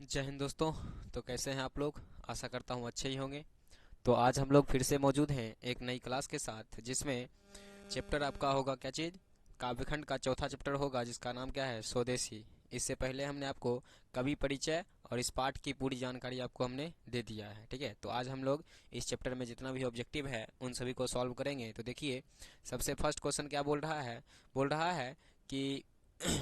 जय हिंद दोस्तों। तो कैसे हैं आप लोग? आशा करता हूँ अच्छे ही होंगे। तो आज हम लोग फिर से मौजूद हैं एक नई क्लास के साथ, जिसमें चैप्टर आपका होगा क्या चीज़? काव्यखंड का चौथा चैप्टर होगा, जिसका नाम क्या है? स्वदेशी। इससे पहले हमने आपको कवि परिचय और इस पाठ की पूरी जानकारी आपको हमने दे दिया है, ठीक है। तो आज हम लोग इस चैप्टर में जितना भी ऑब्जेक्टिव है उन सभी को सॉल्व करेंगे। तो देखिए, सबसे फर्स्ट क्वेश्चन क्या बोल रहा है कि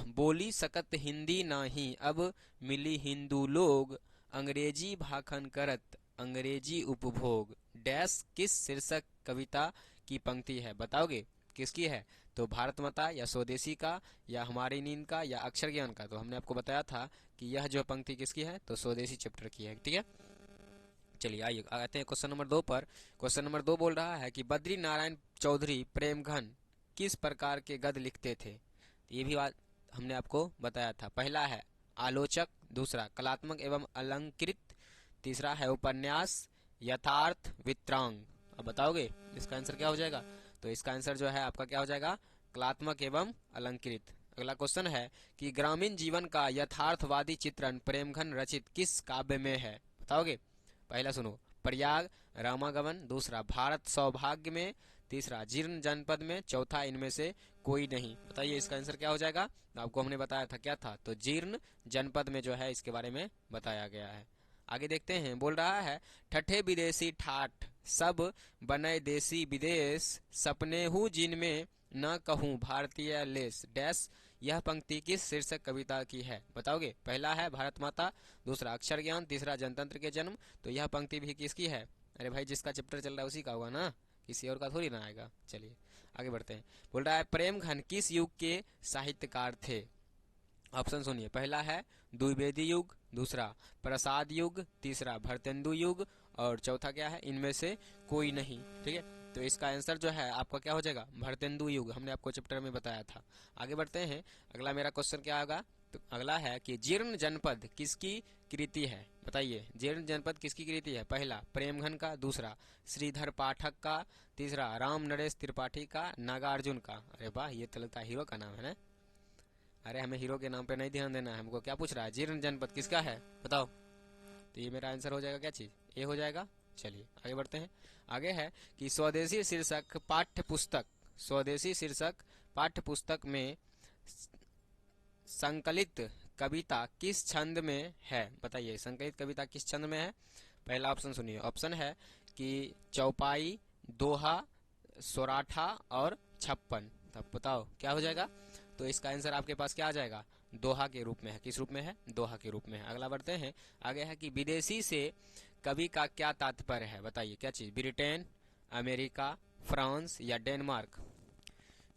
बोली सकत हिंदी नाही, अब मिली हिंदू लोग, अंग्रेजी भाखन करत अंग्रेजी उपभोग, डैश किस शीर्षक कविता की पंक्ति है? बताओगे किसकी है? तो भारत माता या स्वदेशी का या हमारी नींद का या अक्षर ज्ञान का? तो हमने आपको बताया था कि यह जो पंक्ति किसकी है, तो स्वदेशी चैप्टर की है, ठीक है। चलिए आइए आते हैं क्वेश्चन नंबर 2 पर। क्वेश्चन नंबर 2 बोल रहा है कि बद्री नारायण चौधरी प्रेमघन किस प्रकार के गद्य लिखते थे? तो ये भी बात हमने आपको बताया था। पहला है आलोचक, दूसरा कलात्मक एवं अलंकृत, तीसरा है उपन्यास, यथार्थ, वित्रांग। अब बताओगे इसका आंसर क्या हो जाएगा? तो इसका आंसर जो है आपका क्या हो जाएगा? कलात्मक एवं अलंकृत। अगला क्वेश्चन है कि ग्रामीण जीवन का यथार्थवादी चित्रण प्रेमघन रचित किस काव्य में है? बताओगे? पहला सुनो, प्रयाग रामागमन, दूसरा भारत सौभाग्य में, तीसरा जीर्ण जनपद में, चौथा इनमें से कोई नहीं। बताइए इसका आंसर क्या हो जाएगा? तो आपको हमने बताया था क्या था, तो जीर्ण जनपद में जो है इसके बारे में बताया गया है। आगे देखते हैं, बोल रहा है ठठे विदेशी ठाठ सब बने देसी विदेश, सपने हूँ जिनमें न कहूँ भारतीय लेस, डैश यह पंक्ति किस शीर्षक कविता की है? बताओगे? पहला है भारत माता, दूसरा अक्षर ज्ञान, तीसरा जनतंत्र के जन्म। तो यह पंक्ति भी किसकी है? अरे भाई, जिसका चैप्टर चल रहा है उसी का होगा ना, किसी और का थोड़ी ना आएगा। चलिए आगे बढ़ते हैं। बोल रहा है प्रेमघन किस युग के साहित्यकार थे? ऑप्शन सुनिए, पहला है द्विवेदी युग, दूसरा प्रसाद युग, तीसरा भरतेंदु युग और चौथा क्या है? इनमें से कोई नहीं, ठीक है। तो इसका आंसर जो है आपका क्या हो जाएगा? भरतेंदु युग, हमने आपको चैप्टर में बताया था। आगे बढ़ते हैं, अगला मेरा क्वेश्चन क्या होगा? तो अगला है कि जीर्ण जनपद किसकी कृति है? बताइए, जीर्ण जनपद किसकी कृति है? पहला प्रेमघन का, दूसरा श्रीधर पाठक का, तीसरा राम नरेश त्रिपाठी का, नागार्जुन का। अरे वाह, ये तो लगता है हीरो का नाम है ना। अरे हमें हीरो के नाम पे नहीं ध्यान देना है, हमको क्या पूछ रहा है? जीर्ण जनपद किसका है बताओ। तो ये मेरा आंसर हो जाएगा, क्या चीज? ए हो जाएगा। चलिए आगे बढ़ते हैं। आगे है कि स्वदेशी शीर्षक पाठ्य पुस्तक, स्वदेशी शीर्षक पाठ्य पुस्तक में संकलित कविता किस छंद में है? बताइए संकलित कविता किस छंद में है? पहला ऑप्शन सुनिए, ऑप्शन है कि चौपाई, दोहा, सोराठा और छप्पन। तब बताओ क्या हो जाएगा? तो इसका आंसर आपके पास क्या आ जाएगा? दोहा के रूप में है। किस रूप में है? दोहा के रूप में है। अगला बढ़ते हैं, आगे है कि विदेशी से कवि का क्या तात्पर्य है? बताइए क्या चीज? ब्रिटेन, अमेरिका, फ्रांस या डेनमार्क?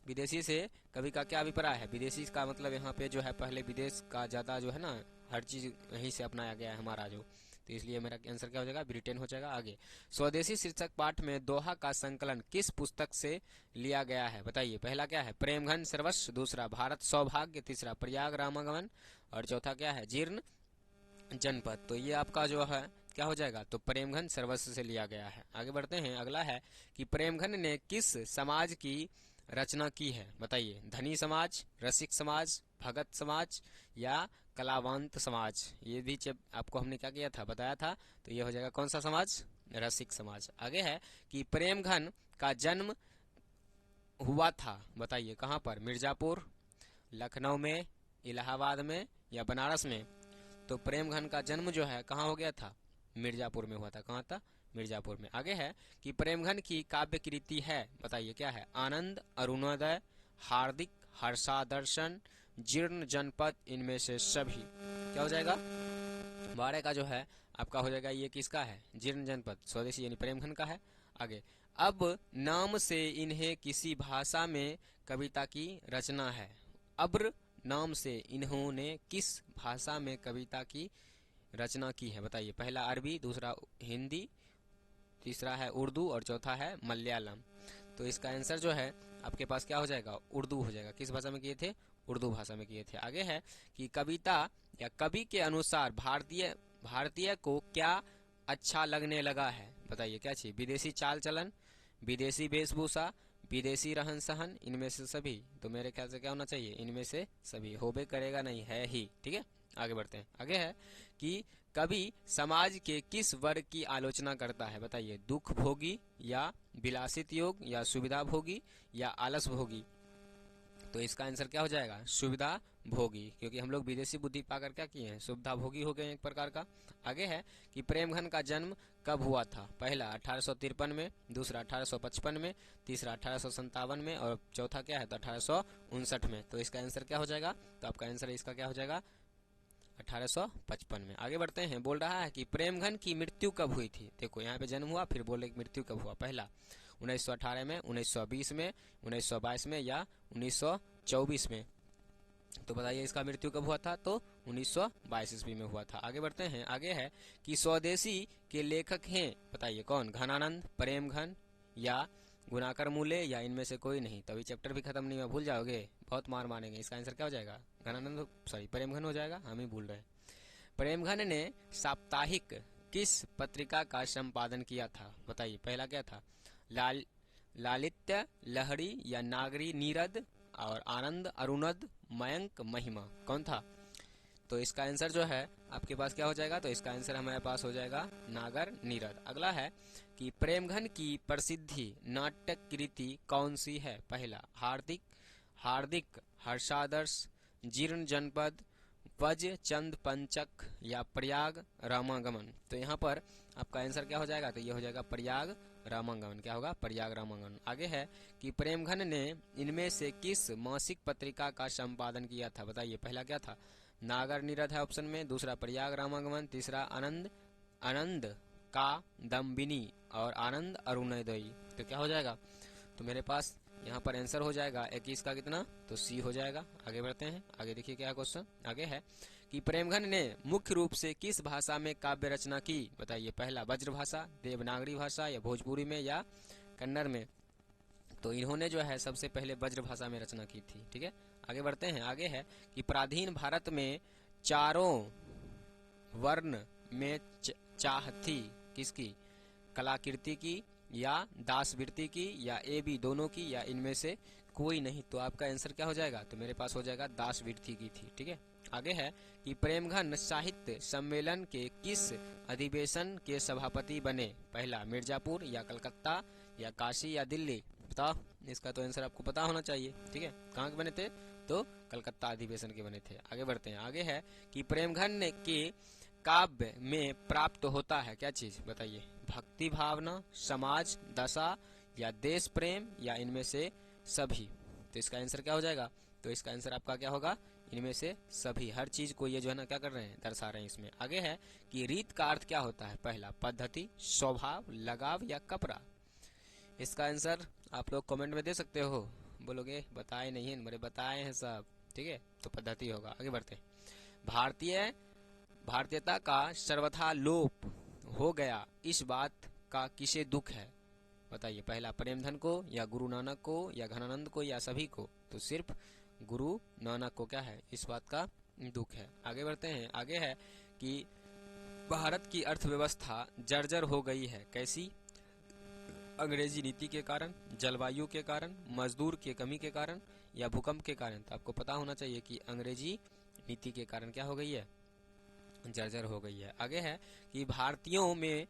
विदेशी से कवि का क्या अभिप्राय है? विदेशी का मतलब यहाँ पे जो है, पहले विदेश का ज्यादा जो है ना, हर चीज यहीं से अपनाया गया है हमारा जो, तो इसलिए मेरा आंसर क्या हो जाएगा? ब्रिटेन हो जाएगा। आगे, स्वदेशी शीर्षक पाठ में दोहा का संकलन किस पुस्तक से लिया गया है? बताइए, पहला क्या है? प्रेमघन सर्वस्व, दूसरा भारत सौभाग्य, तीसरा प्रयाग रामागमन और चौथा क्या है? जीर्ण जनपद। तो ये आपका जो है क्या हो जाएगा? तो प्रेमघन सर्वस्व से लिया गया है। आगे बढ़ते हैं, अगला है कि प्रेमघन ने किस समाज की रचना की है? बताइए, धनी समाज, रसिक समाज, भगत समाज या कलावंत समाज? ये भी जब आपको हमने क्या किया था, बताया था। तो ये हो जाएगा कौन सा समाज? रसिक समाज। आगे है कि प्रेमघन का जन्म हुआ था, बताइए कहाँ पर? मिर्जापुर, लखनऊ में, इलाहाबाद में या बनारस में? तो प्रेमघन का जन्म जो है कहाँ हो गया था? मिर्जापुर में हुआ था। कहाँ था? मिर्जापुर में। आगे है कि प्रेमघन की काव्य कृति है, बताइए क्या है? आनंद, अरुणोदय, हार्दिक, हर्षादर्शन, जीर्ण जनपद, इनमें से सभी। क्या हो जाएगा? 12 का जो है आपका हो जाएगा, ये किसका है? जीर्ण जनपद, स्वदेशी यानी प्रेमघन का है। आगे, अब नाम से इन्हें किसी भाषा में कविता की रचना है। अब्र नाम से इन्होंने किस भाषा में कविता की रचना की है? बताइए, पहला अरबी, दूसरा हिंदी, तीसरा है उर्दू और चौथा है मलयालम। तो इसका आंसर जो है आपके पास क्या हो जाएगा? उर्दू हो जाएगा। किस भाषा में किए थे? उर्दू भाषा में किए थे। आगे है कि कविता या कवि के अनुसार भारतीय भारतीय को क्या अच्छा लगने लगा है? बताइए क्या चाहिए? विदेशी चाल चलन, विदेशी वेशभूषा, विदेशी रहन सहन, इनमें से सभी? तो मेरे ख्याल से क्या होना चाहिए? इनमें से सभी। होबे करेगा नहीं, है ही, ठीक है। आगे बढ़ते हैं, आगे है कि कवि समाज के किस वर्ग की आलोचना करता है? बताइए, दुख भोगी या विलासित योग या सुविधा भोगी या आलस भोगी? तो इसका आंसर क्या हो जाएगा? सुविधा भोगी, क्योंकि हम लोग विदेशी बुद्धि पाकर क्या किए हैं? सुविधा भोगी हो गए एक प्रकार का। आगे है कि प्रेमघन का जन्म कब हुआ था? पहला 1853 में, दूसरा 1855 में, तीसरा 1857 में और चौथा क्या है? तो 1859 में। तो इसका आंसर क्या हो जाएगा? तो आपका आंसर इसका क्या हो जाएगा? 1855 में। आगे बढ़ते हैं। बोल रहा है कि प्रेमघन की मृत्यु कब हुई थी? देखो यहाँ पे जन्म हुआ, फिर बोले कि मृत्यु कब हुआ। पहला 1918 में, 1920 में, 1922 में या 1924 में? तो बताइए इसका मृत्यु कब हुआ था? तो 1922 ईस्वी में हुआ था। आगे बढ़ते हैं। आगे है कि स्वदेशी के लेखक हैं, बताइए कौन? घनानंद, प्रेमघन या गुणाकर मूले या इनमें से कोई नहीं? तभी चैप्टर भी खत्म नहीं हुआ, भूल जाओगे, बहुत मार मारेंगे। इसका आंसर क्या हो जाएगा? घनानंद, सॉरी प्रेमघन हो जाएगा, हम ही भूल रहे हैं। प्रेमघन ने साप्ताहिक किस पत्रिका का संपादन किया था? बताइए, पहला क्या था? लाल लालित्य, लहरी या नागरी नीरद और आनंद, अरुणद, मयंक, महिमा? कौन था? तो इसका आंसर जो है आपके पास क्या हो जाएगा? तो इसका आंसर हमारे पास हो जाएगा नागर नीरद। अगला है कि प्रेमघन की प्रसिद्धि नाटक कृति कौन सी है? पहला हार्दिक, हार्दिक हर्षादर्श, जीर्ण जनपद, वज चंद पंचक या प्रयाग रामागमन? तो यहाँ पर आपका आंसर क्या हो जाएगा? तो ये हो जाएगा प्रयाग रामागमन। क्या होगा? प्रयाग रामागमन। आगे है कि प्रेमघन ने इनमें से किस मासिक पत्रिका का संपादन किया था? बताइए, पहला क्या था? नागर नीरद है ऑप्शन में, दूसरा प्रयाग रामागमन, तीसरा आनंद आनंद का दम्बिनी और आनंद अरुणोदयी? तो क्या हो जाएगा? तो मेरे पास यहाँ पर आंसर हो जाएगा 21 का कितना? तो सी हो जाएगा। आगे बढ़ते हैं। आगे देखिए क्या क्वेश्चन आगे है कि प्रेमघन ने मुख्य रूप से किस भाषा में काव्य रचना की? बताइए, पहला ब्रज भाषा, देवनागरी भाषा या भोजपुरी में या कन्नड़ में? तो इन्होंने जो है सबसे पहले ब्रज भाषा में रचना की थी। ठीक है, आगे बढ़ते हैं। आगे है कि पराधीन भारत में चारों वर्ण में चाह थी किसकी? कलाकृति की या दासवृत्ति की या ए बी दोनों की या इनमें से कोई नहीं? तो आपका आंसर क्या हो जाएगा? तो मेरे पास हो जाएगा दासवृत्ति की थी। ठीक है, आगे है कि प्रेमघन साहित्य सम्मेलन के किस अधिवेशन के सभापति बने? पहला मिर्जापुर या कलकत्ता या काशी या दिल्ली? बताओ, इसका तो आंसर आपको पता होना चाहिए। ठीक है, कहाँ के बने थे? तो कलकत्ता अधिवेशन के बने थे। आगे बढ़ते हैं। आगे है कि प्रेमघन के काव्य में प्राप्त होता है क्या चीज? बताइए, भक्ति भावना, समाज दशा या देश प्रेम या इनमें से सभी? तो इसका आंसर क्या हो जाएगा? तो इसका आंसर आपका क्या होगा? इनमें से सभी। हर चीज को ये जो है ना क्या कर रहे हैं? दर्शा रहे हैं इसमें। आगे है कि रीत का अर्थ क्या होता है? पहला पद्धति, स्वभाव, लगाव या कपड़ा? इसका आंसर आप लोग कमेंट में दे सकते हो। बोलोगे बताए नहीं है, मेरे बताए हैं सब। ठीक है, तो पद्धति होगा। आगे बढ़ते हैं। भारतीयता का सर्वथा लोप हो गया, इस बात का किसे दुख है? बताइए, पहला प्रेमधन को या गुरु नानक को या घनानंद को या सभी को? तो सिर्फ गुरु नानक को क्या है? इस बात का दुख है। आगे बढ़ते हैं। आगे है कि भारत की अर्थव्यवस्था जर्जर हो गई है, कैसी? अंग्रेजी नीति के कारण, जलवायु के कारण, मजदूर की कमी के कारण या भूकंप के कारण? तो आपको पता होना चाहिए कि अंग्रेजी नीति के कारण क्या हो गई है? जर्जर हो गई है। आगे है कि भारतीयों में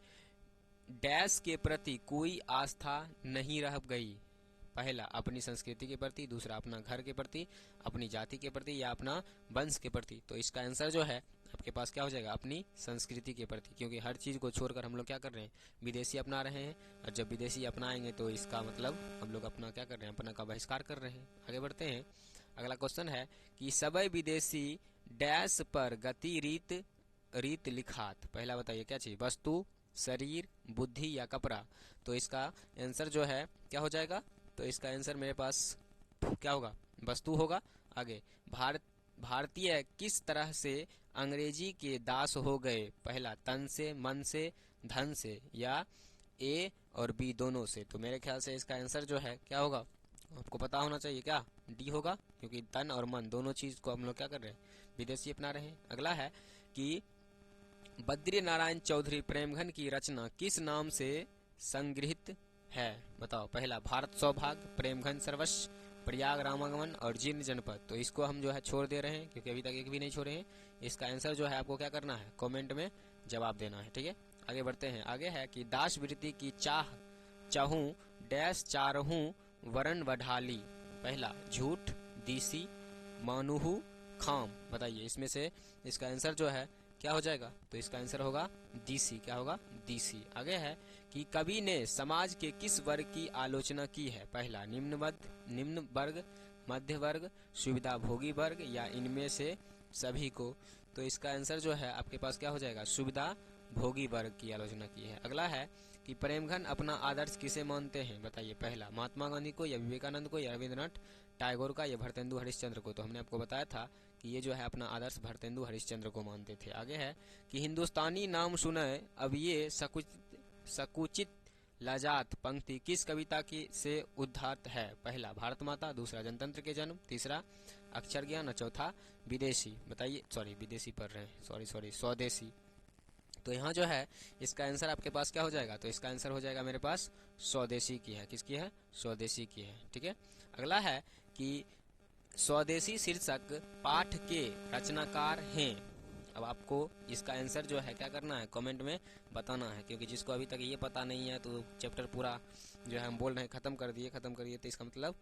डैश के प्रति कोई आस्था नहीं रह गई। पहला अपनी संस्कृति के प्रति, दूसरा अपना घर के प्रति, अपनी जाति के प्रति या अपना वंश के प्रति? तो इसका आंसर जो है आपके पास क्या हो जाएगा? अपनी संस्कृति के प्रति, क्योंकि हर चीज को छोड़कर हम लोग क्या कर रहे हैं? विदेशी अपना रहे हैं, और जब विदेशी अपनाएंगे तो इसका मतलब हम लोग अपना क्या कर रहे हैं? अपना का बहिष्कार कर रहे हैं। आगे बढ़ते हैं। अगला क्वेश्चन है कि सबै विदेशी डैश पर गति रीत लिखात? पहला बताइए क्या चाहिए? वस्तु, शरीर, बुद्धि या कपड़ा? तो इसका आंसर जो है क्या हो जाएगा? तो इसका आंसर मेरे पास क्या होगा? वस्तु होगा। आगे, भारतीय किस तरह से अंग्रेजी के दास हो गए? पहला तन से, मन से, धन से या ए और बी दोनों से? तो मेरे ख्याल से इसका आंसर जो है क्या होगा? आपको पता होना चाहिए, क्या? डी होगा, क्योंकि तन और मन दोनों चीज को हम लोग क्या कर रहे हैं? विदेशी अपना रहे हैं। अगला है कि बद्री नारायण चौधरी प्रेमघन की रचना किस नाम से संग्रहित है? बताओ, पहला भारत सौभाग्य, प्रेमघन सर्वस्व, प्रयाग रामागमन और जीर्ण जनपद? तो इसको हम जो है छोड़ दे रहे हैं, क्योंकि अभी तक एक भी नहीं छोड़े हैं। इसका आंसर जो है आपको क्या करना है? कमेंट में जवाब देना है। ठीक है, आगे बढ़ते हैं। आगे है कि दास वृत्ति की चाह चहूं डैश चारहूं वरण वढाली। पहला झूठ, दीसी, मानुहू, खाम। बताइए इसमें से इसका आंसर जो है क्या हो जाएगा? तो इसका आंसर होगा दीसी। क्या होगा? दीसी। आगे है कि कवि ने समाज के किस वर्ग की आलोचना की है? पहला निम्न वर्ग, मध्य वर्ग, सुविधाभोगी वर्ग या इनमें से सभी को। तो इसका आंसर जो है आपके पास क्या हो जाएगा? सुविधा भोगी वर्ग की आलोचना की है। अगला है कि प्रेमघन अपना आदर्श किसे मानते हैं? बताइए, पहला महात्मा गांधी को या विवेकानंद को या रविंद्रनाथ टैगोर का या भरतेंदु हरिश्चंद्र को। तो हमने आपको बताया था कि ये जो है अपना आदर्श भरतेंदु हरिश्चंद्र को मानते थे। आगे है कि हिंदुस्तानी नाम सुने अब ये सकुचित लाजात पंक्ति किस कविता की से उद्धात है? पहला भारत माता, दूसरा जनतंत्र के जन्म, तीसरा अक्षर ज्ञान और चौथा विदेशी। बताइए, सॉरी विदेशी पढ़ रहे हैं, सॉरी स्वदेशी। तो यहाँ जो है इसका आंसर आपके पास क्या हो जाएगा? तो इसका आंसर हो जाएगा मेरे पास स्वदेशी की है। किसकी है? स्वदेशी की है। ठीक है, अगला है कि स्वदेशी शीर्षक पाठ के रचनाकार हैं। अब आपको इसका आंसर जो है क्या करना है? कमेंट में बताना है, क्योंकि जिसको अभी तक ये पता नहीं है तो चैप्टर पूरा जो है हम बोल रहे हैं खत्म कर दिए, तो इसका मतलब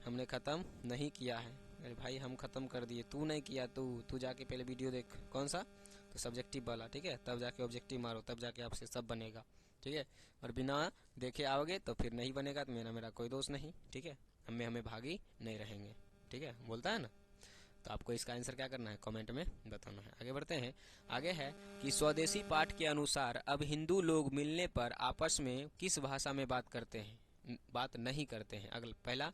हमने खत्म नहीं किया है। अरे भाई हम खत्म कर दिए, तू नहीं किया, तू जाके पहले वीडियो देख। कौन सा? तो सब्जेक्टिव वाला। ठीक है, तब जाके ऑब्जेक्टिव मारो, तब जाके आपसे सब बनेगा। ठीक है, और बिना देखे आओगे तो फिर नहीं बनेगा, तो मेरा कोई दोष नहीं। ठीक है, हमें भागी नहीं रहेंगे। ठीक है, बोलता है ना। तो आपको इसका आंसर क्या करना है? कमेंट में बताना है। आगे बढ़ते हैं। आगे है कि स्वदेशी पाठ के अनुसार अब हिंदू लोग मिलने पर आपस में किस भाषा में बात नहीं करते हैं? अगला पहला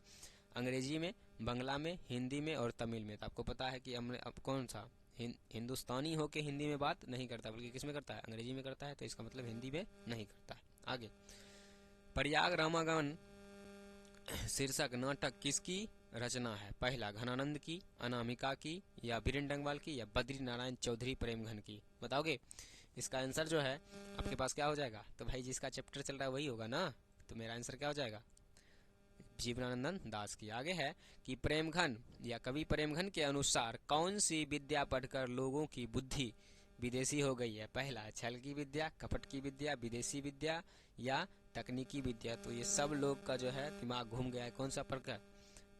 अंग्रेजी में, बांग्ला में, हिंदी में और तमिल में। तो आपको पता है कि हमने अब कौन सा हिंदुस्तानी हो के हिंदी में बात नहीं करता, बल्कि किस में करता है? अंग्रेजी में करता है। तो इसका मतलब हिंदी में नहीं करता है। आगे प्रयाग रामागण शीर्षक नाटक किसकी रचना है? पहला घनानंद की, अनामिका की या बीरेन डंगवाल की या बद्री नारायण चौधरी प्रेमघन की। बताओगे? इसका आंसर जो है आपके पास क्या हो जाएगा? तो भाई जिसका चैप्टर चल रहा है वही होगा ना, तो मेरा आंसर क्या हो जाएगा? जीवनानंद दास की। आगे है कि प्रेमघन या कवि प्रेमघन के अनुसार कौन सी विद्या पढ़कर लोगों की बुद्धि विदेशी हो गई है? पहला छल की विद्या, कपट की विद्या, विदेशी विद्या या तकनीकी विद्या। तो ये सब लोग का जो है दिमाग घूम गया है। कौन सा पढ़कर?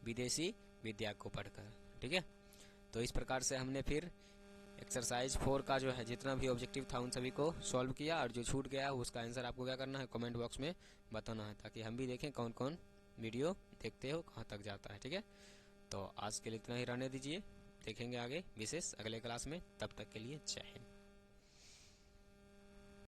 विदेशी विद्या को पढ़कर। ठीक है, तो इस प्रकार से हमने फिर एक्सरसाइज 4 का जो है जितना भी ऑब्जेक्टिव था उन सभी को सॉल्व किया, और जो छूट गया उसका आंसर आपको क्या करना है? कमेंट बॉक्स में बताना है, ताकि हम भी देखें कौन कौन वीडियो देखते हो, कहाँ तक जाता है। ठीक है, तो आज के लिए इतना ही रहने दीजिए, देखेंगे आगे विशेष अगले क्लास में। तब तक के लिए जय हिंद।